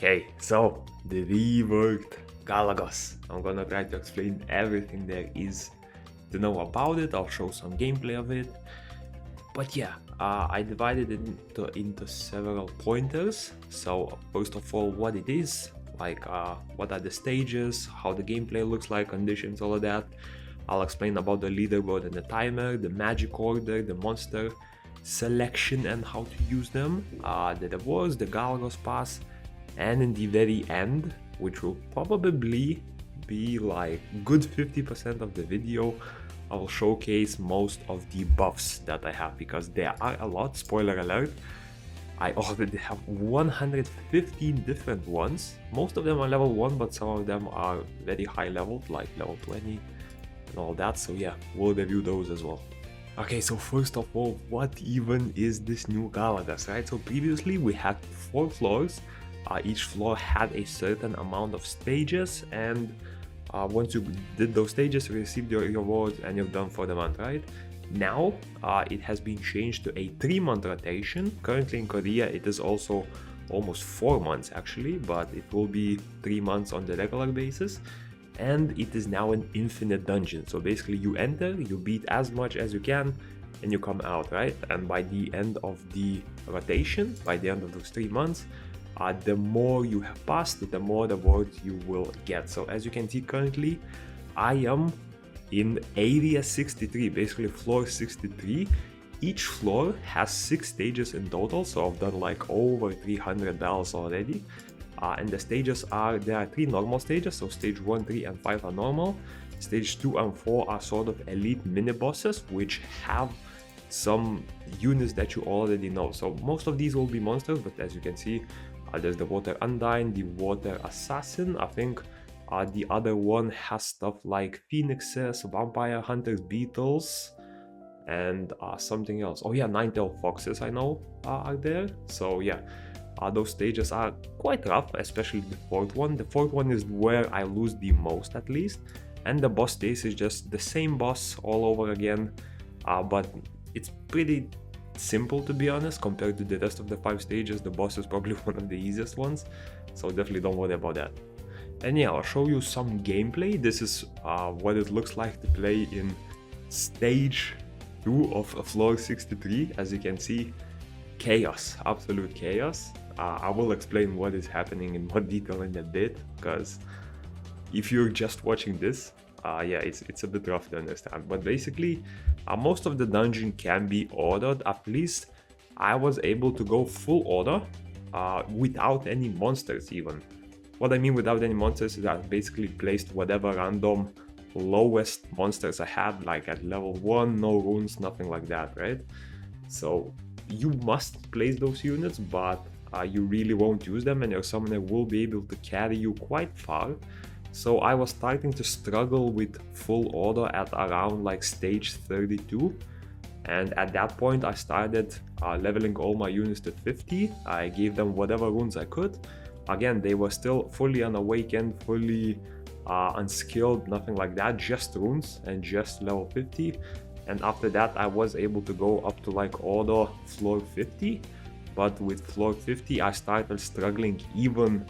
Okay, so the reworked Galagos. I'm gonna try to explain everything there is to know about it. I'll show some gameplay of it. But yeah, I divided it into several pointers. So first of all, what it is, like what are the stages, how the gameplay looks like, conditions, all of that. I'll explain about the leaderboard and the timer, the magic order, the monster selection and how to use them, the rewards, the Galagos pass, and in the very end, which will probably be like good 50% of the video, I will showcase most of the buffs that I have, because there are a lot. Spoiler alert, I already have 115 different ones. Most of them are level 1, but some of them are very high leveled, like level 20 and all that. So yeah, we'll review those as well. Okay, so first of all, what even is this new Galagos, right? So previously we had 4 floors. Each floor had a certain amount of stages, and once you did those stages, you received your rewards and you're done for the month, right? Now it has been changed to a 3-month rotation. Currently in Korea it is also almost 4 months actually, but it will be 3 months on the regular basis. And it is now an infinite dungeon. So basically you enter, you beat as much as you can, and you come out, right? And by the end of the rotation, by the end of those 3 months, the more you have passed, the more rewards you will get. So as you can see currently, I am in area 63, basically floor 63. Each floor has 6 stages in total, so I've done like over 300 battles already. And the stages are, there are 3 normal stages, so stage 1, 3 and 5 are normal. Stage 2 and 4 are sort of elite mini bosses, which have some units that you already know. So most of these will be monsters, but as you can see, there's the water undyne, the water assassin. I think the other one has stuff like phoenixes, vampire hunters, beetles, and something else. Oh yeah, 9-tailed foxes I know are there. So yeah, those stages are quite rough, especially the 4th one. The 4th one is where I lose the most, at least. And the boss stage is just the same boss all over again, but it's pretty simple, to be honest, compared to the rest of the 5 stages. The boss is probably one of the easiest ones, so definitely don't worry about that. And yeah, I'll show you some gameplay. This is what it looks like to play in stage 2 of floor 63. As you can see, chaos, absolute chaos. I will explain what is happening in more detail in a bit, because if you're just watching this, yeah, it's a bit rough to understand. But basically, most of the dungeon can be ordered. At least I was able to go full order without any monsters even. What I mean without any monsters is I basically placed whatever random lowest monsters I had, like at level 1, no runes, nothing like that, right? So you must place those units, but you really won't use them, and your summoner will be able to carry you quite far. So I was starting to struggle with full order at around like stage 32, and at that point I started leveling all my units to 50. I gave them whatever runes I could. Again, they were still fully unawakened, fully unskilled, nothing like that, just runes and just level 50. And after that I was able to go up to like order floor 50, but with floor 50 I started struggling even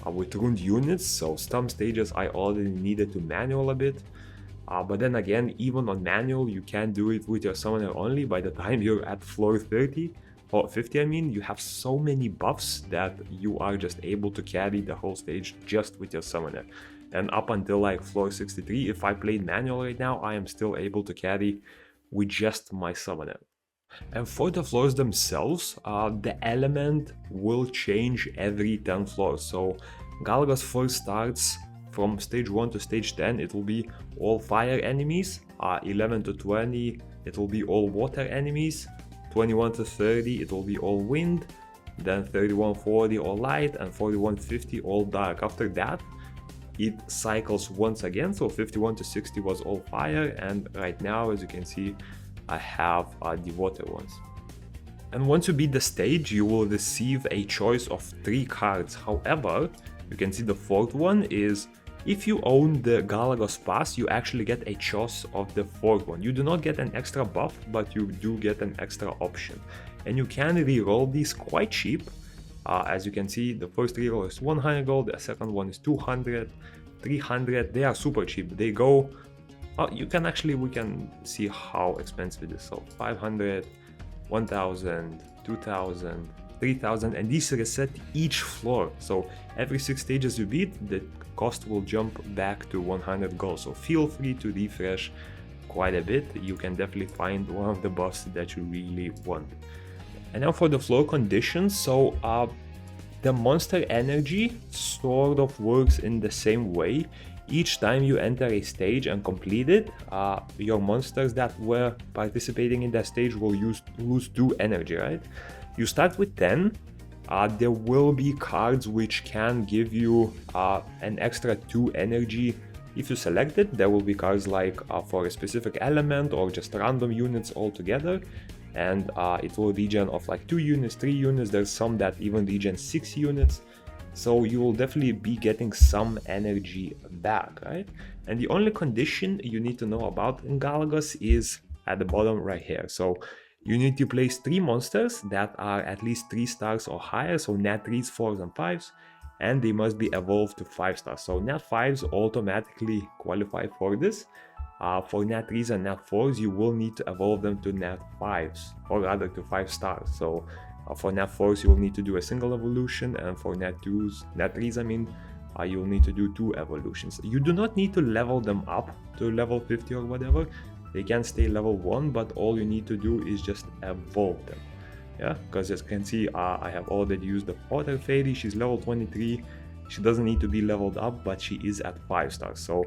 with runed units. So some stages I already needed to manual a bit, but then again, even on manual you can do it with your summoner only. By the time you're at floor 30 or 50, I mean, you have so many buffs that you are just able to carry the whole stage just with your summoner. And up until like floor 63, if I played manual right now, I am still able to carry with just my summoner. And for the floors themselves, the element will change every 10 floors. So Galagos first starts from stage 1 to stage 10, it will be all fire enemies. 11 to 20, it will be all water enemies. 21 to 30, it will be all wind. Then 31-40 all light, and 41-50 all dark. After that, it cycles once again. So 51 to 60 was all fire, and right now, as you can see, I have the water ones. And once you beat the stage, you will receive a choice of 3 cards. However, you can see the 4th one is, if you own the Galagos pass, you actually get a choice of the 4th one. You do not get an extra buff, but you do get an extra option. And you can reroll these quite cheap. As you can see, the first reroll is 100 gold, the second one is 200, 300. They are super cheap. They go, we can see how expensive it is. So 500, 1000, 2000, 3000, and these reset each floor. So every 6 stages you beat, the cost will jump back to 100 gold. So feel free to refresh quite a bit. You can definitely find one of the buffs that you really want. And now for the floor conditions. So the monster energy sort of works in the same way. Each time you enter a stage and complete it, your monsters that were participating in that stage will lose 2 energy, right? You start with 10. There will be cards which can give you an extra 2 energy. If you select it, there will be cards like for a specific element or just random units altogether. And it will regen of like 2 units, 3 units. There's some that even regen 6 units. So you will definitely be getting some energy back, right? And the only condition you need to know about in Galagos is at the bottom right here. So you need to place 3 monsters that are at least 3 stars or higher. So nat 3s, 4s, and 5s. And they must be evolved to 5 stars. So nat 5s automatically qualify for this. For nat 3s and nat 4s, you will need to evolve them to nat 5s, or rather to 5 stars. So for nat 4s, you will need to do a single evolution, and for nat 3s, you will need to do 2 evolutions. You do not need to level them up to level 50 or whatever. They can stay level 1, but all you need to do is just evolve them. Yeah, because as you can see, I have already used the Water Fairy. She's level 23. She doesn't need to be leveled up, but she is at 5 stars. So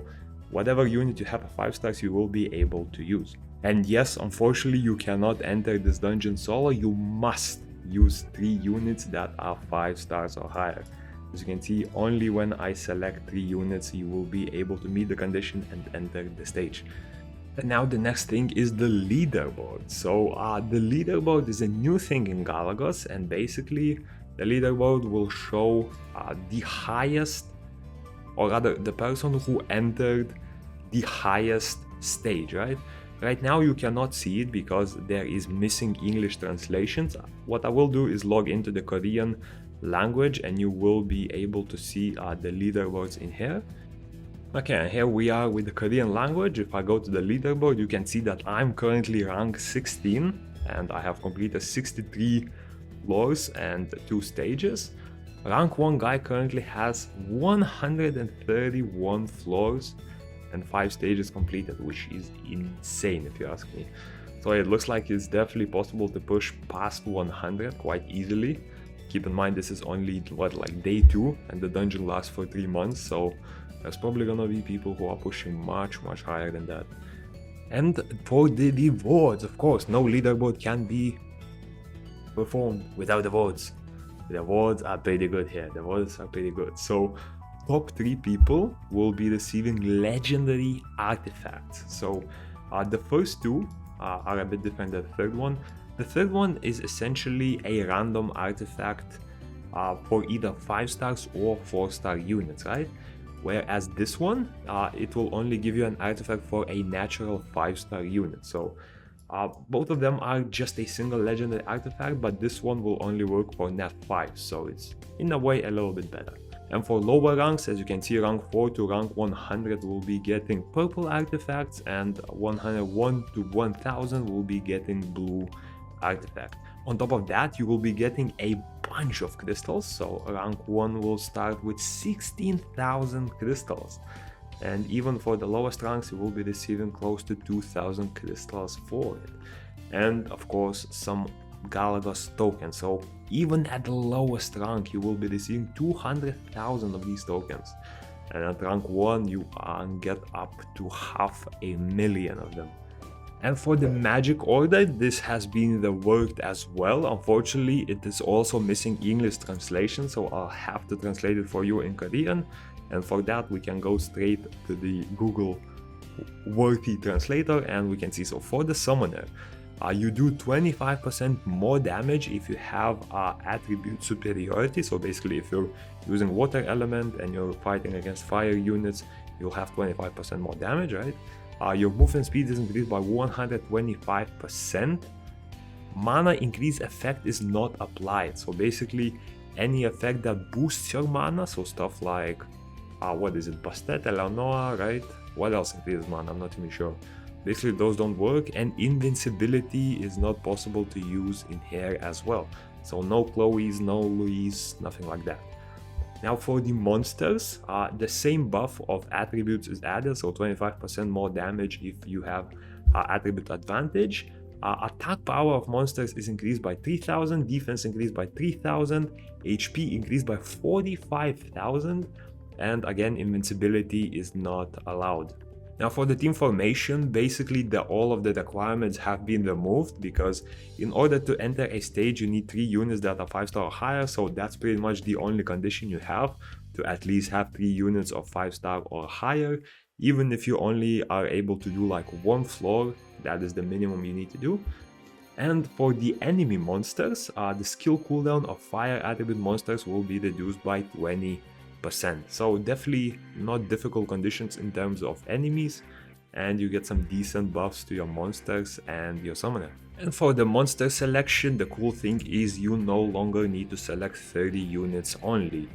whatever unit you have at 5 stars, you will be able to use. And yes, unfortunately, you cannot enter this dungeon solo. You must use 3 units that are 5 stars or higher. As you can see, only when I select 3 units, you will be able to meet the condition and enter the stage. And now the next thing is the leaderboard. So the leaderboard is a new thing in Galagos, and basically the leaderboard will show the highest, or rather the person who entered the highest stage, right? Right now you cannot see it because there is missing English translations. What I will do is log into the Korean language and you will be able to see the leaderboards in here. Okay, and here we are with the Korean language. If I go to the leaderboard, you can see that I'm currently rank 16 and I have completed 63 floors and 2 stages. Rank 1 guy currently has 131 floors and 5 stages completed, which is insane if you ask me. So it looks like it's definitely possible to push past 100 quite easily. Keep in mind this is only like day 2 and the dungeon lasts for 3 months, so there's probably gonna be people who are pushing much higher than that. And for the rewards, of course, no leaderboard can be performed without the rewards. The rewards are pretty good here. The rewards are pretty good. So top 3 people will be receiving legendary artifacts. So the first 2 are a bit different than the third one. The third one is essentially a random artifact for either 5 stars or 4-star units, right? Whereas this one, it will only give you an artifact for a natural 5-star unit. So both of them are just a single legendary artifact, but this one will only work for nat 5, so it's in a way a little bit better. And for lower ranks, as you can see, rank 4 to rank 100 will be getting purple artifacts, and 101 to 1000 will be getting blue artifact. On top of that, you will be getting a bunch of crystals. So rank 1 will start with 16,000 crystals. And even for the lowest ranks, you will be receiving close to 2,000 crystals for it. And of course, some Galagos tokens. So even at the lowest rank, you will be receiving 200,000 of these tokens. And at rank 1, you get up to 500,000 of them. And for the magic order, this has been reworked as well. Unfortunately, it is also missing English translation, so I'll have to translate it for you in Korean. And for that, we can go straight to the Google worthy translator and we can see. So for the summoner, you do 25% more damage if you have attribute superiority. So basically, if you're using water element and you're fighting against fire units, you'll have 25% more damage, right? Your movement speed is increased by 125%. Mana increase effect is not applied. So basically, any effect that boosts your mana, so stuff like, what is it, Bastet, Eleanor, right? What else increases mana? I'm not even sure. Basically, those don't work, and invincibility is not possible to use in here as well. So no Chloe's, no Louise, nothing like that. Now for the monsters, the same buff of attributes is added, so 25% more damage if you have attribute advantage. Attack power of monsters is increased by 3000, defense increased by 3000, HP increased by 45,000, and again, invincibility is not allowed. Now for the team formation, basically all of the requirements have been removed, because in order to enter a stage you need 3 units that are 5-star or higher, so that's pretty much the only condition you have, to at least have 3 units of 5-star or higher. Even if you only are able to do like 1 floor, that is the minimum you need to do. And for the enemy monsters, the skill cooldown of fire attribute monsters will be reduced by 20%. So definitely not difficult conditions in terms of enemies, and you get some decent buffs to your monsters and your summoner. And for the monster selection, the cool thing is you no longer need to select 30 units only.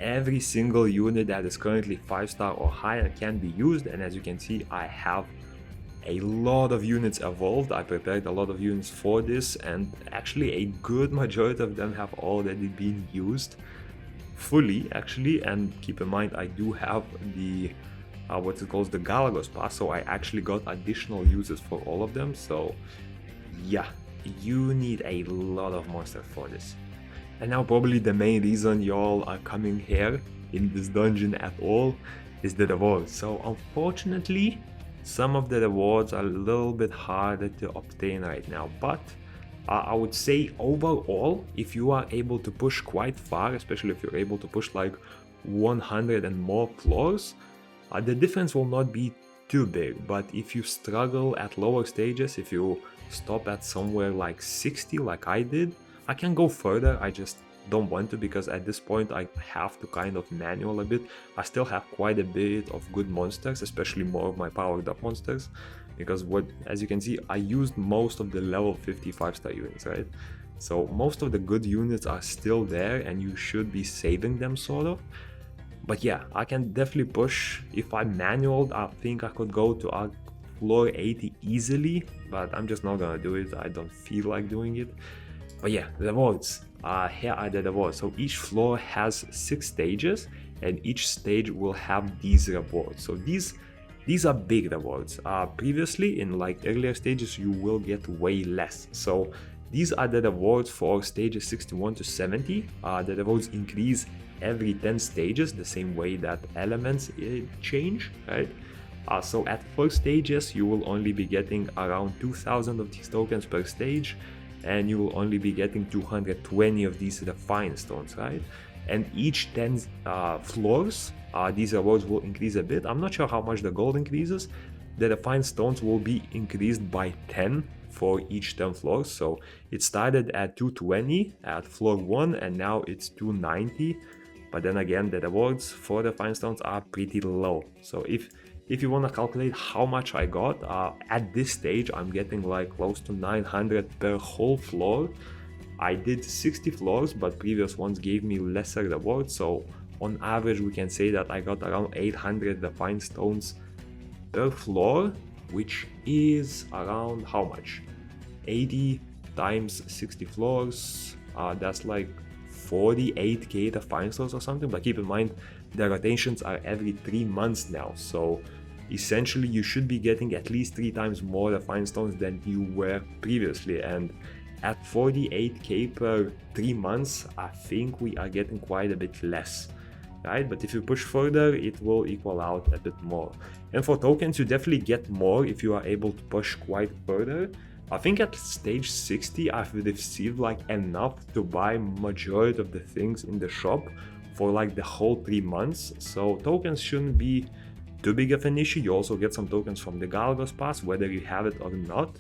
Every single unit that is currently 5-star or higher can be used, and as you can see, I have a lot of units evolved. I prepared a lot of units for this, and actually a good majority of them have already been used fully, actually. And keep in mind, I do have the what it calls the GALAGOS pass, so I actually got additional uses for all of them. So yeah, you need a lot of monsters for this. And now probably the main reason y'all are coming here in this dungeon at all is the rewards. So unfortunately, some of the rewards are a little bit harder to obtain right now, but I would say overall, if you are able to push quite far, especially if you're able to push like 100 and more floors, the difference will not be too big. But if you struggle at lower stages, if you stop at somewhere like 60 like I did, I can go further. I just don't want to, because at this point I have to kind of manual a bit. I still have quite a bit of good monsters, especially more of my powered up monsters, because as you can see, I used most of the level 55-star units, right? So most of the good units are still there, and you should be saving them sort of. But yeah, I can definitely push. If I manualed, I think I could go to floor 80 easily, but I'm just not gonna do it. I don't feel like doing it. But yeah, the rewards. Here are the rewards. So each floor has 6 stages, and each stage will have these rewards. So these are big rewards. Previously, in like earlier stages, you will get way less. So these are the rewards for stages 61 to 70. The rewards increase every 10 stages, the same way that elements change, right? So at first stages, you will only be getting around 2,000 of these tokens per stage, and you will only be getting 220 of these refined stones, right? And each 10 floors, these rewards will increase a bit. I'm not sure how much the gold increases. The refined stones will be increased by 10 for each 10 floors. So it started at 220 at floor 1, and now it's 290. But then again, the rewards for the refined stones are pretty low. So if you want to calculate how much I got, at this stage I'm getting like close to 900 per whole floor. I did 60 floors, but previous ones gave me lesser rewards, so on average we can say that I got around 800 refined stones per floor, which is around how much? 80 times 60 floors, that's like 48k refined stones or something. But keep in mind, the rotations are every 3 months now, so essentially you should be getting at least 3 times more refined stones than you were previously. And at 48k per 3 months, I think we are getting quite a bit less, right? But if you push further, it will equal out a bit more. And for tokens, you definitely get more if you are able to push quite further. I think at stage 60, I've received like enough to buy majority of the things in the shop for like the whole 3 months. So tokens shouldn't be too big of an issue. You also get some tokens from the GALAGOS pass, whether you have it or not.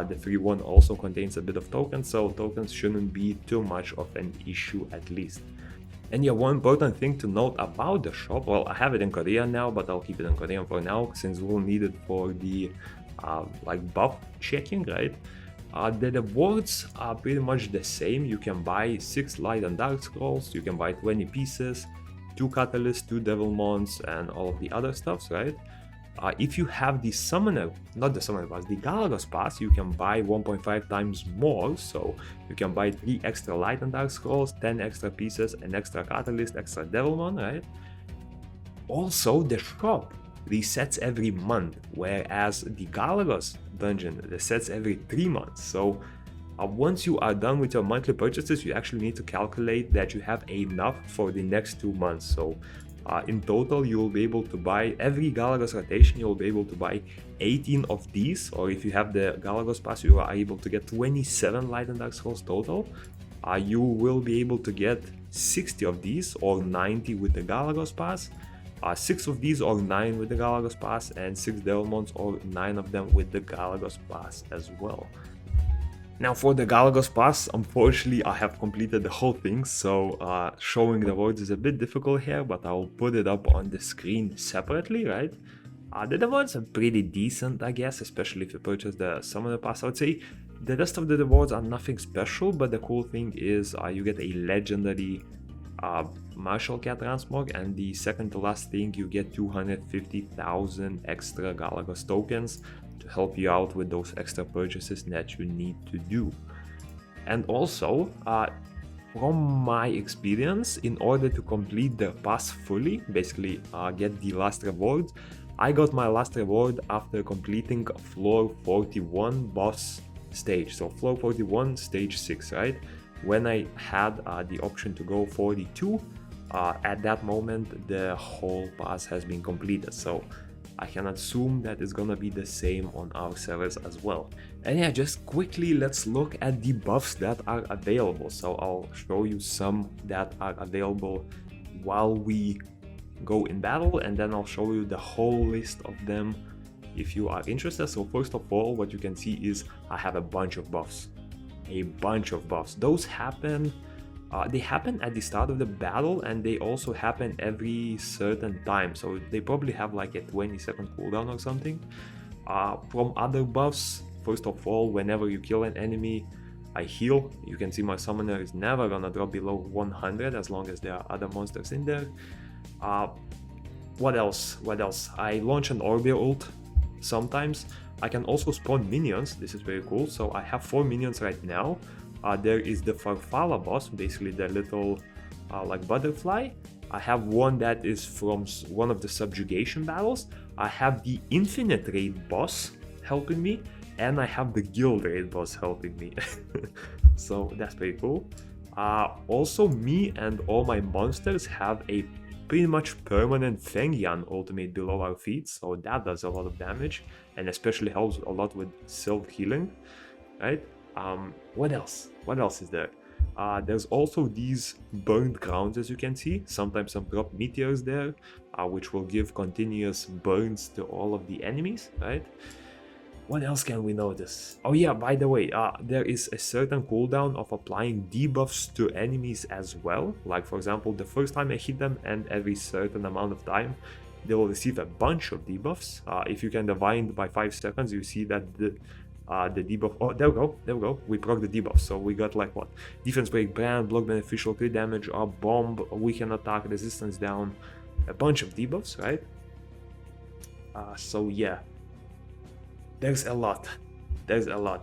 The free one also contains a bit of tokens, so tokens shouldn't be too much of an issue at least. And yeah, one important thing to note about the shop, well, I have it in Korean now, but I'll keep it in Korean for now, since we'll need it for the like buff checking, right? The rewards are pretty much the same. You can buy 6 light and dark scrolls, you can buy 20 pieces, 2 catalysts, 2 devil mons, and all of the other stuffs, right? If you have the summoner, not the summoner pass, the Galagos pass, you can buy 1.5 times more. So you can buy 3 extra light and dark scrolls, 10 extra pieces, an extra catalyst, extra devilmon, right? Also, the shop resets every month, whereas the Galagos dungeon resets every 3 months. So once you are done with your monthly purchases, you actually need to calculate that you have enough for the next 2 months. So in total, you will be able to buy every Galagos rotation, you will be able to buy 18 of these, or if you have the Galagos pass, you are able to get 27 light and dark scrolls total. You will be able to get 60 of these, or 90 with the Galagos pass, 6 of these or 9 with the Galagos pass, and 6 Devilmons or 9 of them with the Galagos pass as well. Now for the Galagos pass, unfortunately I have completed the whole thing, so showing the words is a bit difficult here, but I'll put it up on the screen separately, right? The rewards are pretty decent, I guess, especially if you purchase the Summoner pass. I would say the rest of the rewards are nothing special, but the cool thing is you get a legendary Martial Cat Transmog, and the second to last thing, you get 250,000 extra Galagos tokens to help you out with those extra purchases that you need to do. And also, from my experience, in order to complete the pass fully, basically get the last reward, I got my last reward after completing floor 41 boss stage. So floor 41 stage 6, right? When I had the option to go 42, at that moment the whole pass has been completed. So I can assume that it's gonna be the same on our servers as well. And yeah, just quickly let's look at the buffs that are available. So I'll show you some that are available while we go in battle, and then I'll show you the whole list of them if you are interested. So first of all, what you can see is I have a bunch of buffs. Those happen they happen at the start of the battle, and they also happen every certain time, so they probably have like a 20-second cooldown or something. From other buffs, first of all, whenever you kill an enemy, I heal. You can see my summoner is never gonna drop below 100 as long as there are other monsters in there. What else? I launch an Orbia ult sometimes. I can also spawn minions. This is very cool. So I have 4 minions right now. There is the Farfalla boss, basically the little like butterfly. I have one that is from one of the subjugation battles. I have the Infinite Raid boss helping me, and I have the Guild Raid boss helping me. So that's pretty cool. Also, me and all my monsters have a pretty much permanent Fengyan ultimate below our feet, so that does a lot of damage and especially helps a lot with self-healing, right? What else is there? There's also these burned crowns, as you can see. Sometimes some drop meteors there, which will give continuous burns to all of the enemies, right? What else can we notice? Oh yeah, by the way, there is a certain cooldown of applying debuffs to enemies as well. Like for example, the first time I hit them and every certain amount of time, they will receive a bunch of debuffs. If you can divide by 5 seconds, you see that the debuff, oh there we go, we proc the debuff. So we got like what? Defense break, brand, block beneficial, crit damage, bomb, weaken attack, resistance down, a bunch of debuffs, right? So yeah, there's a lot,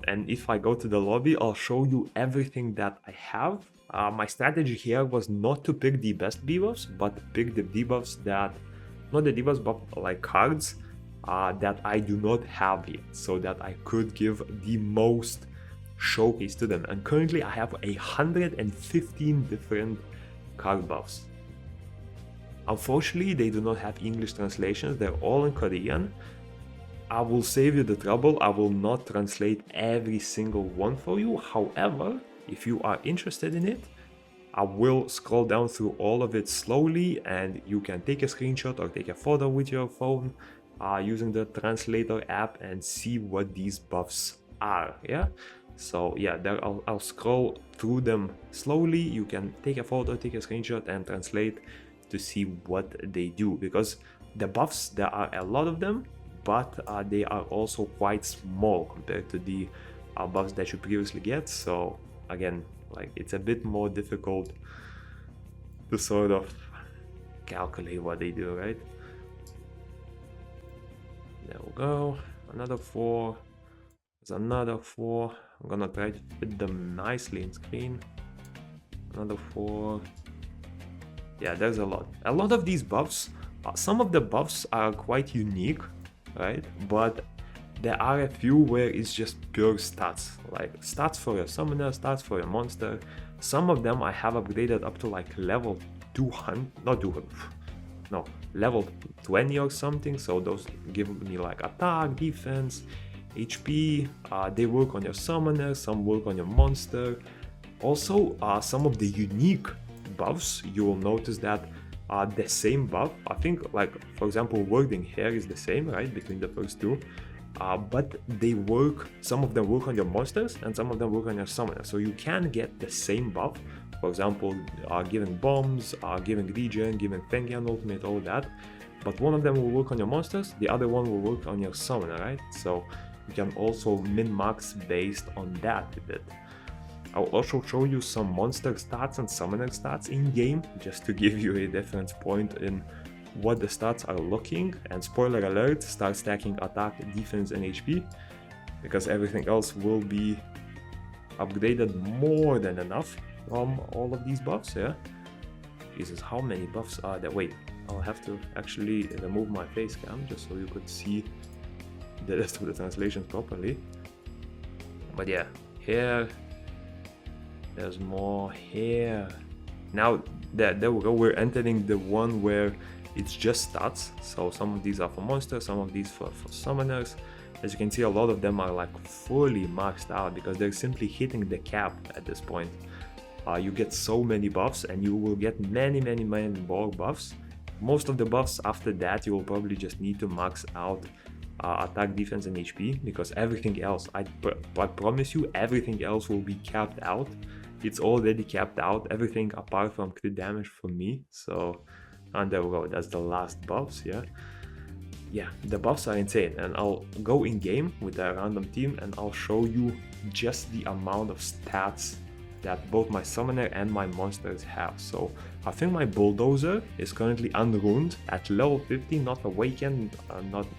and if I go to the lobby, I'll show you everything that I have. My strategy here was not to pick the best debuffs, but pick the debuffs that, not the debuffs, but like cards that I do not have yet, so that I could give the most showcase to them. And currently I have 115 different card buffs. Unfortunately, they do not have English translations, they're all in Korean. I will save you the trouble, I will not translate every single one for you. However, if you are interested in it, I will scroll down through all of it slowly, and you can take a screenshot or take a photo with your phone using the translator app and see what these buffs are. Yeah, so yeah, there I'll scroll through them slowly. You can take a photo, take a screenshot and translate to see what they do, because the buffs, there are a lot of them, but they are also quite small compared to the buffs that you previously get. So again, like it's a bit more difficult to sort of calculate what they do, right? There we go. Another 4. There's another 4. I'm gonna try to fit them nicely in screen. Another 4. Yeah, there's a lot. A lot of these buffs, some of the buffs are quite unique, right? But there are a few where it's just pure stats, like stats for your summoner, stats for your monster. Some of them I have upgraded up to like level 200, not 200, no, level 20 or something. So those give me like attack, defense, HP. They work on your summoner, some work on your monster. Also, some of the unique buffs, you will notice that the same buff, I think, like for example, wording here is the same, right, between the first two. But they work, some of them work on your monsters and some of them work on your summoner. So you can get the same buff, for example, giving bombs, giving regen, giving Fengyang ultimate, all that. But one of them will work on your monsters, the other one will work on your summoner, right? So you can also min-max based on that a bit. I'll also show you some monster stats and summoner stats in game, just to give you a reference point in what the stats are looking. And spoiler alert, start stacking attack, defense and HP, because everything else will be upgraded more than enough from all of these buffs. Yeah, Jesus, how many buffs are there? Wait, I'll have to actually remove my face cam just so you could see the rest of the translation properly. But yeah, here there's more here. Now there we go, we're entering the one where it's just stats. So some of these are for monsters, some of these for summoners. As you can see, a lot of them are like fully maxed out because they're simply hitting the cap at this point. You get so many buffs and you will get many more buffs. Most of the buffs after that you will probably just need to max out attack, defense and HP, because everything else, I promise you, everything else will be capped out. It's already capped out, everything apart from crit damage for me. So, and there we go, that's the last buffs. Yeah, the buffs are insane, and I'll go in game with a random team and I'll show you just the amount of stats that both my summoner and my monsters have. So I think my bulldozer is currently unruined at level 50, not awakened,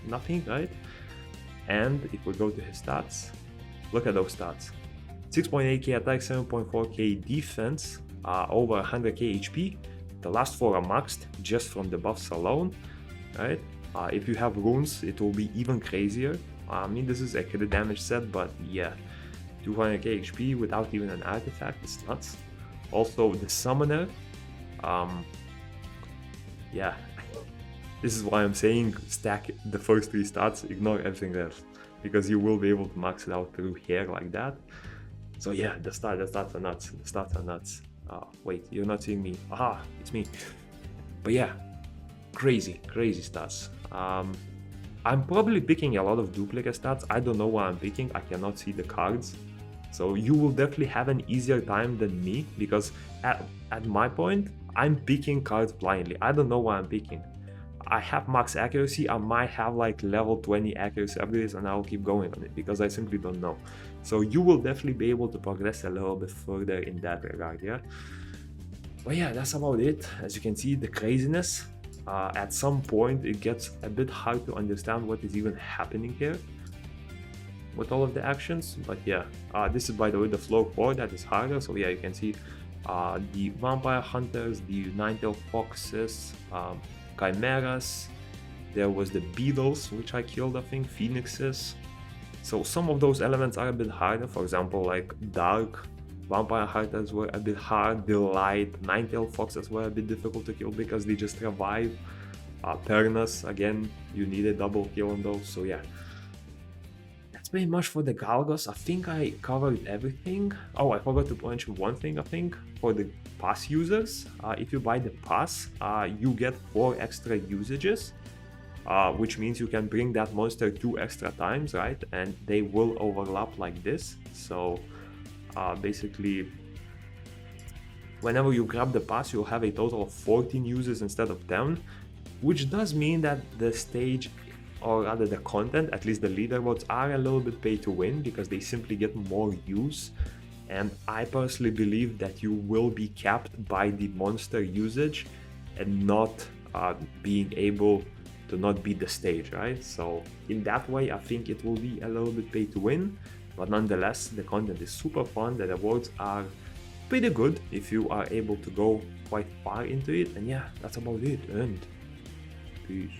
nothing, right? And if we go to his stats, look at those stats: 6.8k attack, 7.4k defense, over 100k HP. The last 4 are maxed just from the buffs alone, right? If you have runes, it will be even crazier. I mean, this is a crit damage set, but yeah, 200k HP without even an artifact, it's nuts. Also, the summoner, yeah, this is why I'm saying stack the first 3 stats, ignore everything else, because you will be able to max it out through here like that. So yeah, the stats are nuts. The stats are nuts. Wait, you're not seeing me. Aha, it's me. But yeah, crazy stats. I'm probably picking a lot of duplicate stats. I don't know what I'm picking. I cannot see the cards. So you will definitely have an easier time than me, because at my point, I'm picking cards blindly. I don't know what I'm picking. I have max accuracy. I might have like level 20 accuracy upgrades and I'll keep going on it because I simply don't know. So you will definitely be able to progress a little bit further in that regard, yeah? But yeah, that's about it. As you can see, the craziness. At some point, it gets a bit hard to understand what is even happening here with all of the actions. But yeah, this is, by the way, the floor 4 that is harder. So yeah, you can see the vampire hunters, the nine-tailed foxes, chimeras. There was the beetles, which I killed, I think, phoenixes. So some of those elements are a bit harder. For example, like dark vampire hunters were a bit hard. The light nine-tailed foxes were a bit difficult to kill because they just revive. Pernas, again, you need a double kill on those. So yeah, that's pretty much for the Galagos. I think I covered everything. Oh, I forgot to mention one thing, I think. For the pass users, if you buy the pass, you get 4 extra usages. Which means you can bring that monster 2 extra times, right? And they will overlap like this. So basically, whenever you grab the pass, you'll have a total of 14 uses instead of 10, which does mean that the stage or rather the content, at least the leaderboards, are a little bit pay to win because they simply get more views. And I personally believe that you will be capped by the monster usage and not being able to not beat the stage, right? So in that way, I think it will be a little bit pay to win, but nonetheless, the content is super fun. The rewards are pretty good if you are able to go quite far into it. And yeah, that's about it. And peace.